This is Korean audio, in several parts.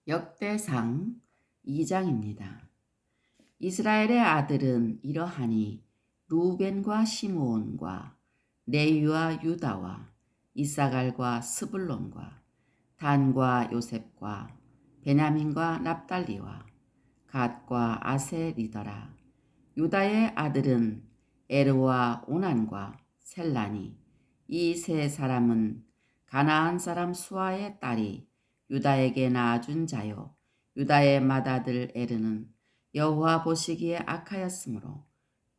역대상 2장입니다. 이스라엘의 아들은 이러하니 루벤과 시므온과 레위와 유다와 이사갈과 스불론과 단과 요셉과 베냐민과 납달리와 갓과 아셀이더라. 유다의 아들은 에르와 오난과 셀라니. 이 세 사람은 가나안 사람 수아의 딸이 유다에게 낳아준 자요. 유다의 맏아들 에르는 여호와 보시기에 악하였으므로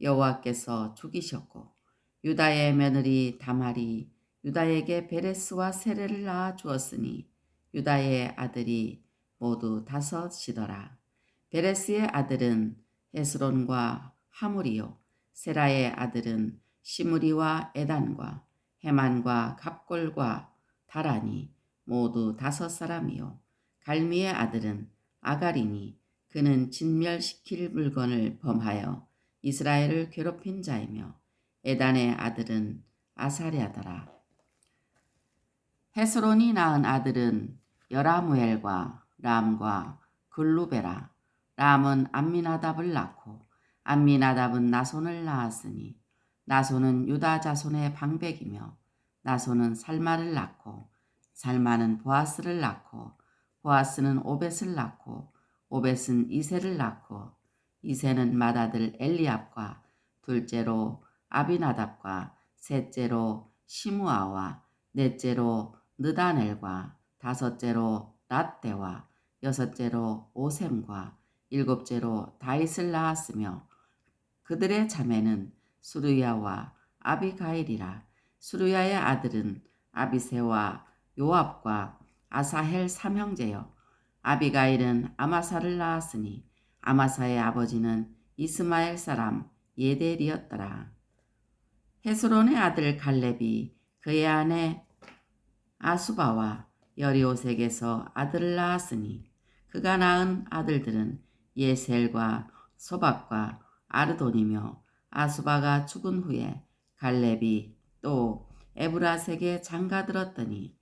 여호와께서 죽이셨고, 유다의 며느리 다말이 유다에게 베레스와 세레를 낳아 주었으니 유다의 아들이 모두 5이더라. 베레스의 아들은 헤스론과 하물이요, 세라의 아들은 시므리와 에단과 헤만과 갑골과 다라니, 모두 5사람이요. 갈미의 아들은 아가리니, 그는 진멸시킬 물건을 범하여 이스라엘을 괴롭힌 자이며, 에단의 아들은 아사랴더라. 헤스론이 낳은 아들은 여라무엘과 람과 글루베라. 람은 암미나답을 낳고 암미나답은 나손을 낳았으니 나손은 유다 자손의 방백이며 나손은 살마를 낳고 살마는 보아스를 낳고 보아스는 오벳을 낳고 오벳은 이세를 낳고 이세는 맏아들 엘리압과 둘째로 아비나답과 셋째로 시므아와 넷째로 느다넬과 다섯째로 낫대와 여섯째로 오셈과 일곱째로 다윗을 낳았으며 그들의 자매는 수르야와 아비가일이라. 수르야의 아들은 아비새와 요압과 아사헬 3형제여. 아비가일은 아마사를 낳았으니 아마사의 아버지는 이스마엘 사람 예델이었더라. 헤스론의 아들 갈렙이 그의 아내 아수바와 여리오색에서 아들을 낳았으니 그가 낳은 아들들은 예셀과 소박과 아르돈이며, 아수바가 죽은 후에 갈렙이 또 에브라색에 장가들었더니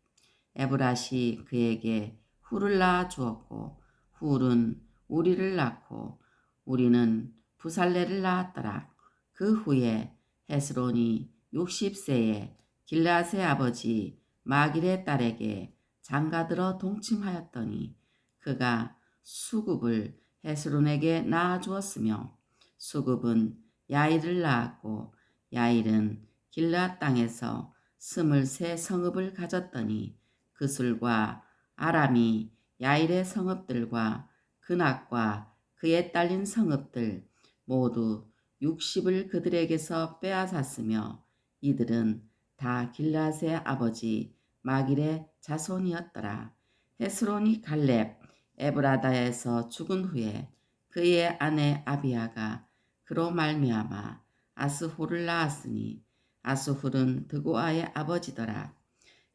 에브라시 그에게 훌을 낳아 주었고 훌은 우리를 낳고 우리는 부살레를 낳았더라. 그 후에 헤스론이 60세에 길앗의 아버지 마길의 딸에게 장가들어 동침하였더니 그가 수굽을 헤스론에게 낳아주었으며 수굽은 야일을 낳았고 야일은 길앗 땅에서 23 성읍을 가졌더니 그술과 아람이 야일의 성읍들과 그낙과 그에 딸린 성읍들 모두 60을 그들에게서 빼앗았으며 이들은 다 길앗의 아버지 마길의 자손이었더라. 헤스론이 갈렙 에브라다에서 죽은 후에 그의 아내 아비아가 그로 말미암아 아스훌을 낳았으니 아스훌은 드고아의 아버지더라.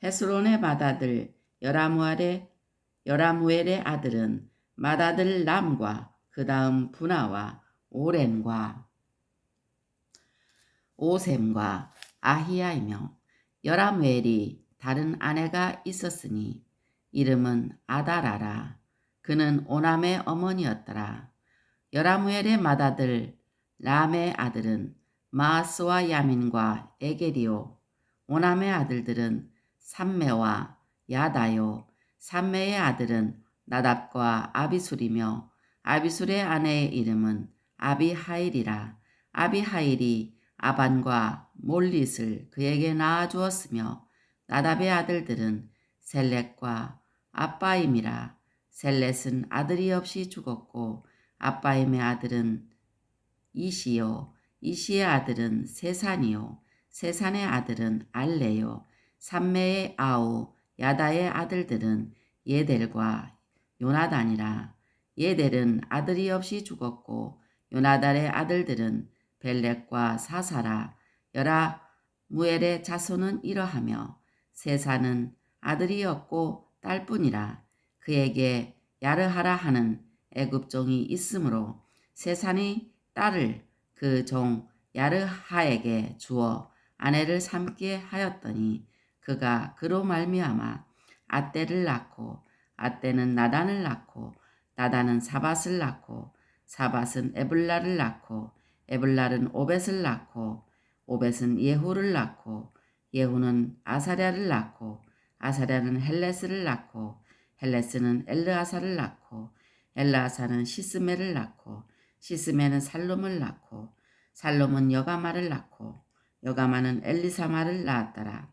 헤스론의 맏아들 여라무엘의 아들은 맏아들 람과 그 다음 분하와 오렌과 오셈과 아히야이며, 여라무엘이 다른 아내가 있었으니 이름은 아다라라. 그는 오남의 어머니였더라. 여라무엘의 맏아들 람의 아들은 마아스와 야민과 에게리오. 오남의 아들들은 삼매와 야다요. 삼매의 아들은 나답과 아비술이며 아비술의 아내의 이름은 아비하일이라. 아비하일이 아반과 몰릿을 그에게 낳아주었으며 나답의 아들들은 셀렛과 아빠임이라. 셀렛은 아들이 없이 죽었고 아빠임의 아들은 이시요, 이시의 아들은 세산이요, 세산의 아들은 알레요. 삼매의 아우 야다의 아들들은 예델과 요나단이라. 예델은 아들이 없이 죽었고 요나단의 아들들은 벨렉과 사사라. 여라무엘의 자손은 이러하며 세산은 아들이 없고 딸뿐이라. 그에게 야르하라 하는 애굽종이 있으므로 세산이 딸을 그 종 야르하에게 주어 아내를 삼게 하였더니 그가 그로 말미암아 앗대를 낳고 앗대는 나단을 낳고 나단은 사밧을 낳고 사밧은 에블라를 낳고 에블라는 오벳을 낳고 오벳은 예후를 낳고 예후는 아사랴를 낳고 아사랴는 헬레스를 낳고 헬레스는 엘르아사를 낳고 엘르아사는 시스메를 낳고 시스메는 살롬을 낳고 살롬은 여가마를 낳고 여가마는 엘리사마를 낳았더라.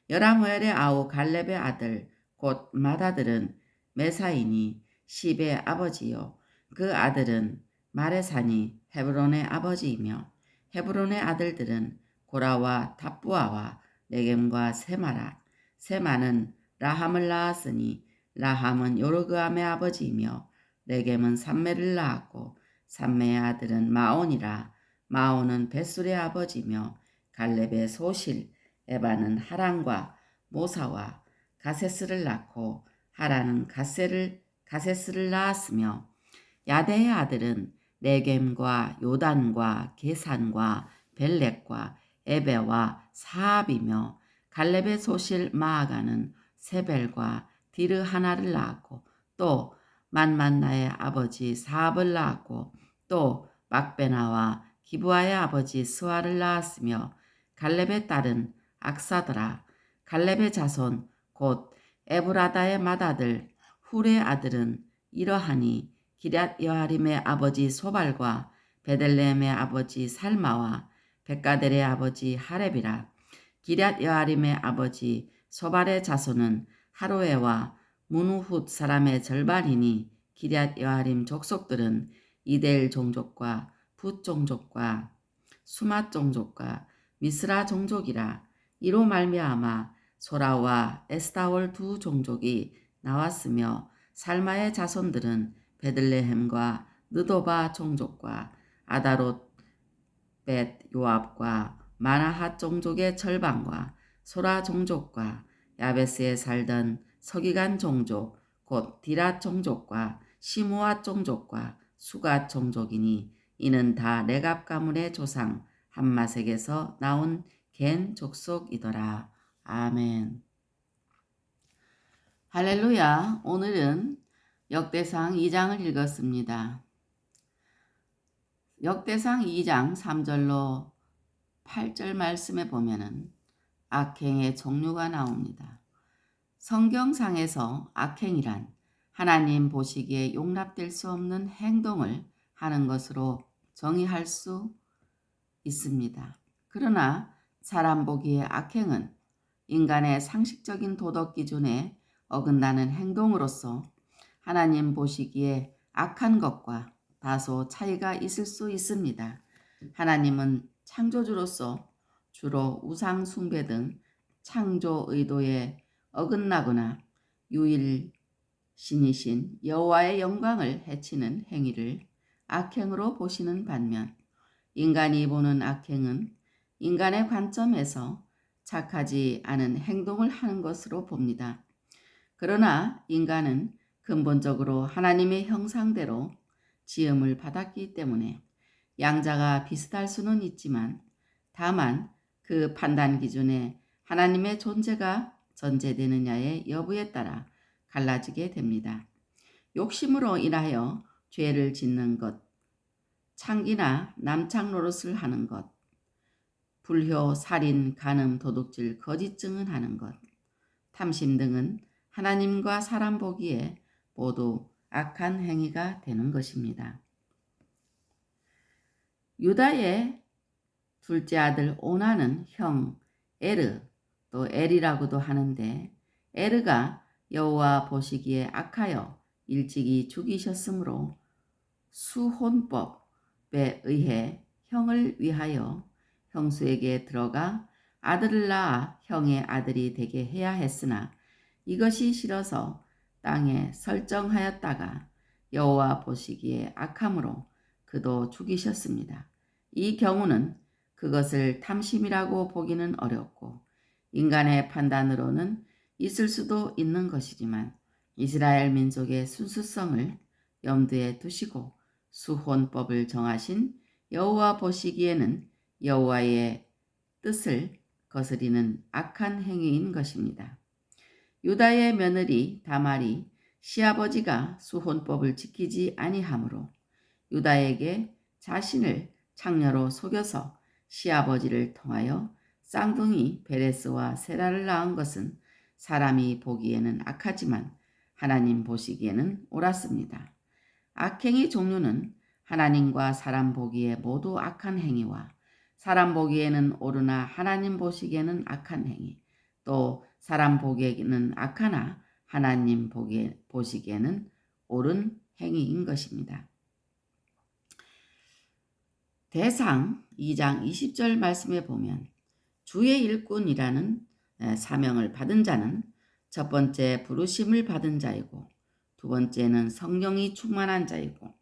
여라무엘의 아우 갈렙의 아들 곧 맏아들은 메사이니 시베의 아버지요 그 아들은 마레산이 헤브론의 아버지이며 헤브론의 아들들은 고라와 탑부아와 레겜과 세마라 세마는 라함을 낳았으니 라함은 요르그암의 아버지이며 레겜은 삼매를 낳았고 삼매의 아들은 마온이라 마온은 벳술의 아버지며 갈렙의 소실 에바는 하란과 모사와 가세스를 낳고 하란은 가세스를 낳았으며 야대의 아들은 레겜과 요단과 게산과 벨렉과 에베와 사압이며 갈렙의 소실 마아가는 세벨과 디르 하나를 낳았고 또 만만나의 아버지 사압을 낳았고 또 막베나와 기브아의 아버지 스와를 낳았으며 갈렙의 딸은 악사더라. 갈렙의 자손 곧 에브라다의 맏아들 훌의 아들은 이러하니 기럇 여아림의 아버지 소발과 베들레헴의 아버지 살마와 백가델의 아버지 하렙이라. 기럇 여아림의 아버지 소발의 자손은 하로에와 무누훗 사람의 절반이니 기럇 여아림 족속들은 이데일 종족과 붓 종족과 수맛 종족과 미스라 종족이라. 이로 말미암아 소라와 에스타올 두 종족이 나왔으며 살마의 자손들은 베들레헴과 느도바 종족과 아다롯 벳 요압과 마나핫 종족의 절반과 소라 종족과 야베스에 살던 서기관 종족 곧 디랏 종족과 시므앗 종족과 수갓 종족이니 이는 다 레갑 가문의 조상 함마색에서 나온 겐 족속이더라. 아멘. 할렐루야. 오늘은 역대상 2장을 읽었습니다. 역대상 2장 3절로 8절 말씀에 보면은 악행의 종류가 나옵니다. 성경상에서 악행이란 하나님 보시기에 용납될 수 없는 행동을 하는 것으로 정의할 수 있습니다. 그러나 사람 보기에 악행은 인간의 상식적인 도덕 기준에 어긋나는 행동으로서 하나님 보시기에 악한 것과 다소 차이가 있을 수 있습니다. 하나님은 창조주로서 주로 우상 숭배 등 창조 의도에 어긋나거나 유일신이신 여호와의 영광을 해치는 행위를 악행으로 보시는 반면 인간이 보는 악행은 인간의 관점에서 착하지 않은 행동을 하는 것으로 봅니다. 그러나 인간은 근본적으로 하나님의 형상대로 지음을 받았기 때문에 양자가 비슷할 수는 있지만 다만 그 판단 기준에 하나님의 존재가 전제되느냐의 여부에 따라 갈라지게 됩니다. 욕심으로 인하여 죄를 짓는 것, 창기나 남창 노릇을 하는 것, 불효, 살인, 간음, 도둑질, 거짓 증언하는 것, 탐심 등은 하나님과 사람 보기에 모두 악한 행위가 되는 것입니다. 유다의 둘째 아들 오나는 형 에르, 또 엘이라고도 하는데 에르가 여호와 보시기에 악하여 일찍이 죽이셨으므로 수혼법에 의해 형을 위하여 형수에게 들어가 아들을 낳아 형의 아들이 되게 해야 했으나 이것이 싫어서 땅에 설정하였다가 여호와 보시기에 악함으로 그도 죽이셨습니다. 이 경우는 그것을 탐심이라고 보기는 어렵고 인간의 판단으로는 있을 수도 있는 것이지만 이스라엘 민족의 순수성을 염두에 두시고 수혼법을 정하신 여호와 보시기에는 여호와의 뜻을 거스리는 악한 행위인 것입니다. 유다의 며느리 다말이 시아버지가 수혼법을 지키지 아니하므로 유다에게 자신을 창녀로 속여서 시아버지를 통하여 쌍둥이 베레스와 세라를 낳은 것은 사람이 보기에는 악하지만 하나님 보시기에는 옳았습니다. 악행의 종류는 하나님과 사람 보기에 모두 악한 행위와 사람 보기에는 옳으나 하나님 보시기에는 악한 행위, 또 사람 보기에는 악하나 하나님 보시기에는 옳은 행위인 것입니다. 대상 2장 20절 말씀에 보면 주의 일꾼이라는 사명을 받은 자는 첫 번째 부르심을 받은 자이고 두 번째는 성령이 충만한 자이고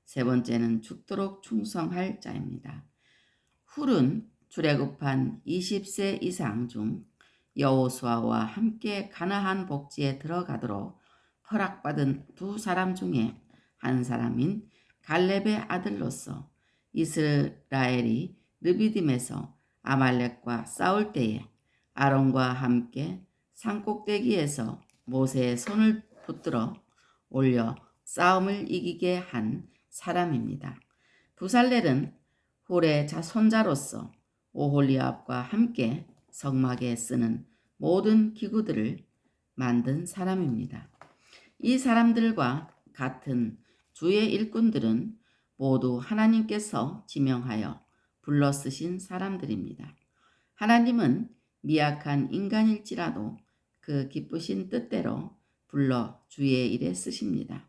세 번째는 죽도록 충성할 자입니다. 훌은 출애굽한 20세 이상 중 여호수아와 함께 가나안 복지에 들어가도록 허락받은 두 사람 중에 한 사람인 갈렙의 아들로서 이스라엘이 르비딤에서 아말렉과 싸울 때에 아론과 함께 산꼭대기에서 모세의 손을 붙들어 올려 싸움을 이기게 한 사람입니다. 부살렐은 홀의 손자로서 오홀리압과 함께 성막에 쓰는 모든 기구들을 만든 사람입니다. 이 사람들과 같은 주의 일꾼들은 모두 하나님께서 지명하여 불러 쓰신 사람들입니다. 하나님은 미약한 인간일지라도 그 기쁘신 뜻대로 불러 주의 일에 쓰십니다.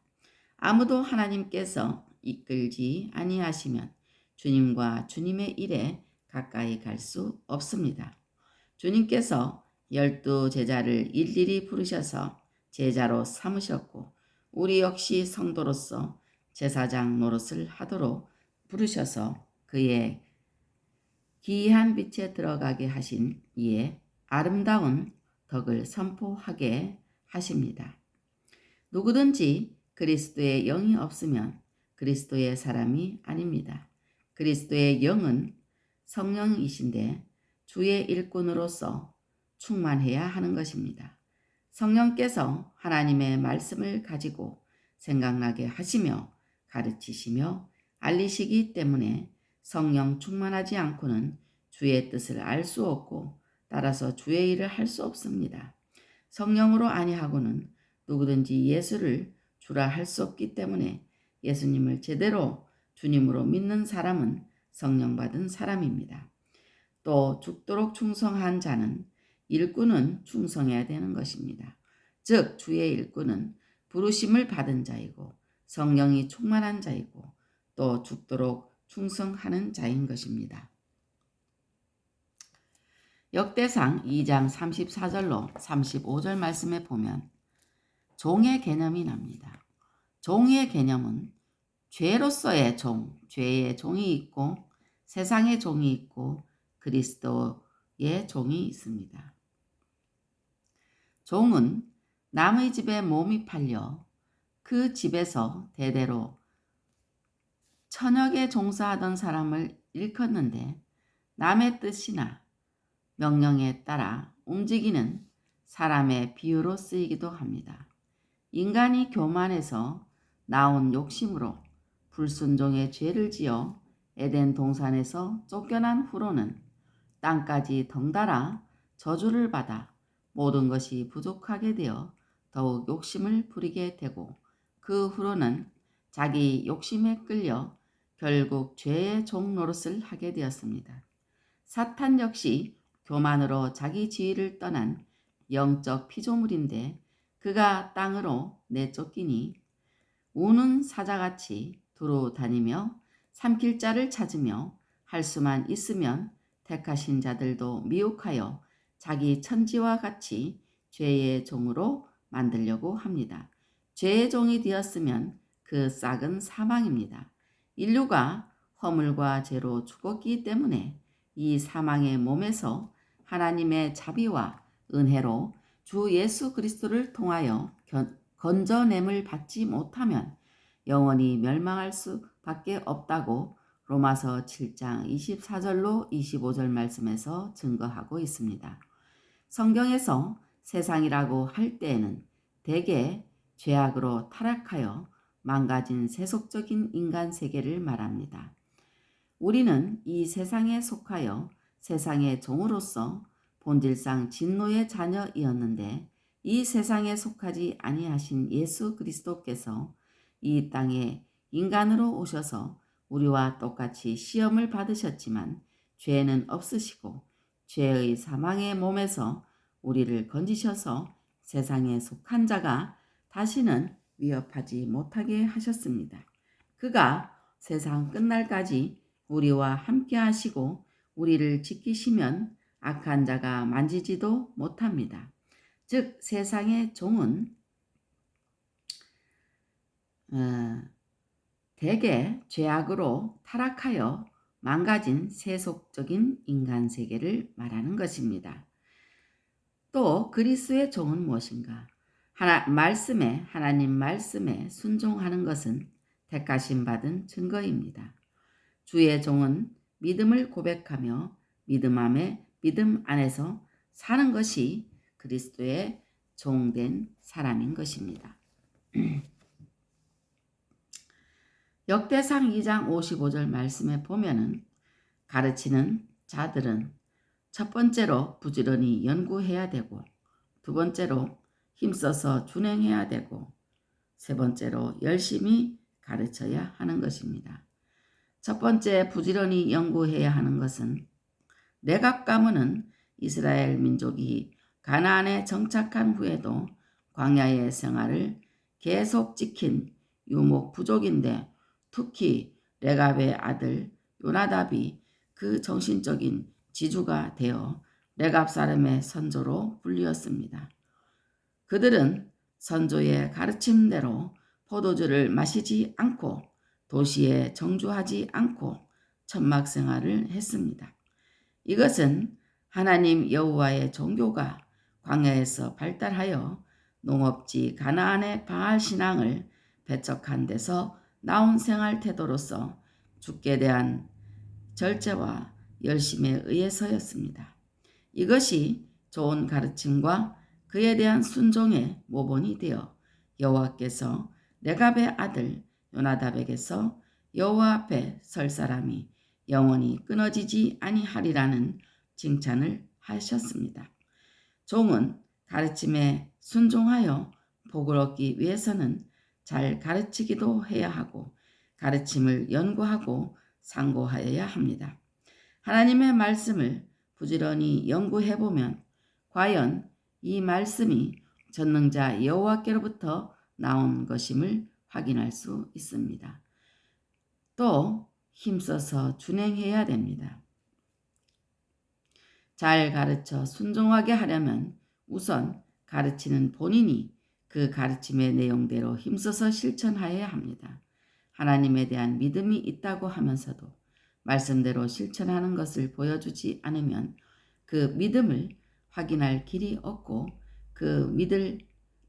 아무도 하나님께서 이끌지 아니하시면 주님과 주님의 일에 가까이 갈 수 없습니다. 주님께서 12 제자를 일일이 부르셔서 제자로 삼으셨고 우리 역시 성도로서 제사장 노릇을 하도록 부르셔서 그의 기이한 빛에 들어가게 하신 이에 아름다운 덕을 선포하게 하십니다. 누구든지 그리스도의 영이 없으면 그리스도의 사람이 아닙니다. 그리스도의 영은 성령이신데 주의 일꾼으로서 충만해야 하는 것입니다. 성령께서 하나님의 말씀을 가지고 생각나게 하시며 가르치시며 알리시기 때문에 성령 충만하지 않고는 주의 뜻을 알 수 없고 따라서 주의 일을 할 수 없습니다. 성령으로 아니하고는 누구든지 예수를 주라 할 수 없기 때문에 예수님을 제대로 주님으로 믿는 사람은 성령 받은 사람입니다. 또 죽도록 충성한 자는 일꾼은 충성해야 되는 것입니다. 즉 주의 일꾼은 부르심을 받은 자이고 성령이 충만한 자이고 또 죽도록 충성하는 자인 것입니다. 역대상 2장 34절로 35절 말씀에 보면 종의 개념이 납니다. 종의 개념은 죄로서의 종, 죄의 종이 있고 세상의 종이 있고 그리스도의 종이 있습니다. 종은 남의 집에 몸이 팔려 그 집에서 대대로 천역에 종사하던 사람을 일컫는데 남의 뜻이나 명령에 따라 움직이는 사람의 비유로 쓰이기도 합니다. 인간이 교만해서 나온 욕심으로 불순종의 죄를 지어 에덴 동산에서 쫓겨난 후로는 땅까지 덩달아 저주를 받아 모든 것이 부족하게 되어 더욱 욕심을 부리게 되고 그 후로는 자기 욕심에 끌려 결국 죄의 종 노릇을 하게 되었습니다. 사탄 역시 교만으로 자기 지위를 떠난 영적 피조물인데 그가 땅으로 내쫓기니 우는 사자같이 두루 다니며 삼킬 자를 찾으며 할 수만 있으면 택하신 자들도 미혹하여 자기 천지와 같이 죄의 종으로 만들려고 합니다. 죄의 종이 되었으면 그 싹은 사망입니다. 인류가 허물과 죄로 죽었기 때문에 이 사망의 몸에서 하나님의 자비와 은혜로 주 예수 그리스도를 통하여 건져냄을 받지 못하면 영원히 멸망할 수밖에 없다고 로마서 7장 24절로 25절 말씀에서 증거하고 있습니다. 성경에서 세상이라고 할 때에는 대개 죄악으로 타락하여 망가진 세속적인 인간 세계를 말합니다. 우리는 이 세상에 속하여 세상의 종으로서 본질상 진노의 자녀이었는데 이 세상에 속하지 아니하신 예수 그리스도께서 이 땅에 인간으로 오셔서 우리와 똑같이 시험을 받으셨지만 죄는 없으시고 죄의 사망의 몸에서 우리를 건지셔서 세상에 속한 자가 다시는 위협하지 못하게 하셨습니다. 그가 세상 끝날까지 우리와 함께 하시고 우리를 지키시면 악한 자가 만지지도 못합니다. 즉 세상의 종은 대개 죄악으로 타락하여 망가진 세속적인 인간 세계를 말하는 것입니다. 또 그리스도의 종은 무엇인가? 하나님 말씀에 순종하는 것은 택하심 받은 증거입니다. 주의 종은 믿음을 고백하며 믿음 안에서 사는 것이 그리스도의 종된 사람인 것입니다. 역대상 2장 55절 말씀에 보면은 가르치는 자들은 첫 번째로 부지런히 연구해야 되고 두 번째로 힘써서 준행해야 되고 세 번째로 열심히 가르쳐야 하는 것입니다. 첫 번째 부지런히 연구해야 하는 것은 레갑 가문은 이스라엘 민족이 가나안에 정착한 후에도 광야의 생활을 계속 지킨 유목 부족인데 특히 레갑의 아들 요나답이 그 정신적인 지주가 되어 레갑 사람의 선조로 불리었습니다. 그들은 선조의 가르침대로 포도주를 마시지 않고 도시에 정주하지 않고 천막 생활을 했습니다. 이것은 하나님 여호와의 종교가 광야에서 발달하여 농업지 가나안의 바알 신앙을 배척한 데서 나온 생활 태도로서 주께 대한 절제와 열심에 의해서였습니다. 이것이 좋은 가르침과 그에 대한 순종의 모본이 되어 여호와께서 레갑의 아들 요나답에게서 여호와 앞에 설 사람이 영원히 끊어지지 아니하리라는 칭찬을 하셨습니다. 종은 가르침에 순종하여 복을 얻기 위해서는 잘 가르치기도 해야 하고 가르침을 연구하고 상고하여야 합니다. 하나님의 말씀을 부지런히 연구해보면 과연 이 말씀이 전능자 여호와께로부터 나온 것임을 확인할 수 있습니다. 또 힘써서 준행해야 됩니다. 잘 가르쳐 순종하게 하려면 우선 가르치는 본인이 그 가르침의 내용대로 힘써서 실천하여야 합니다. 하나님에 대한 믿음이 있다고 하면서도 말씀대로 실천하는 것을 보여주지 않으면 그 믿음을 확인할 길이 없고 그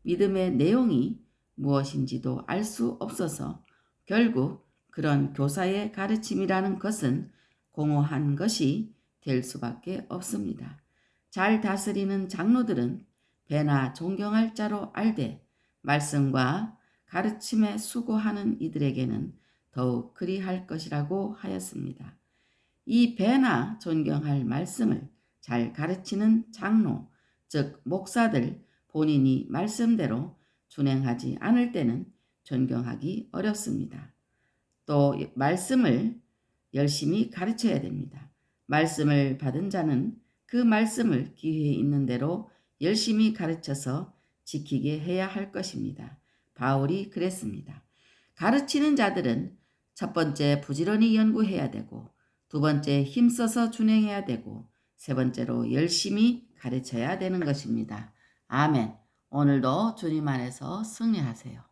믿음의 내용이 무엇인지도 알 수 없어서 결국 그런 교사의 가르침이라는 것은 공허한 것이 될 수밖에 없습니다. 잘 다스리는 장로들은 배나 존경할 자로 알되 말씀과 가르침에 수고하는 이들에게는 더욱 그리할 것이라고 하였습니다. 이 배나 존경할 말씀을 잘 가르치는 장로, 즉 목사들 본인이 말씀대로 준행하지 않을 때는 존경하기 어렵습니다. 또 말씀을 열심히 가르쳐야 됩니다. 말씀을 받은 자는 그 말씀을 기회에 있는 대로 열심히 가르쳐서 지키게 해야 할 것입니다. 바울이 그랬습니다. 가르치는 자들은 첫 번째 부지런히 연구해야 되고 두 번째 힘써서 준행해야 되고 세 번째로 열심히 가르쳐야 되는 것입니다. 아멘. 오늘도 주님 안에서 승리하세요.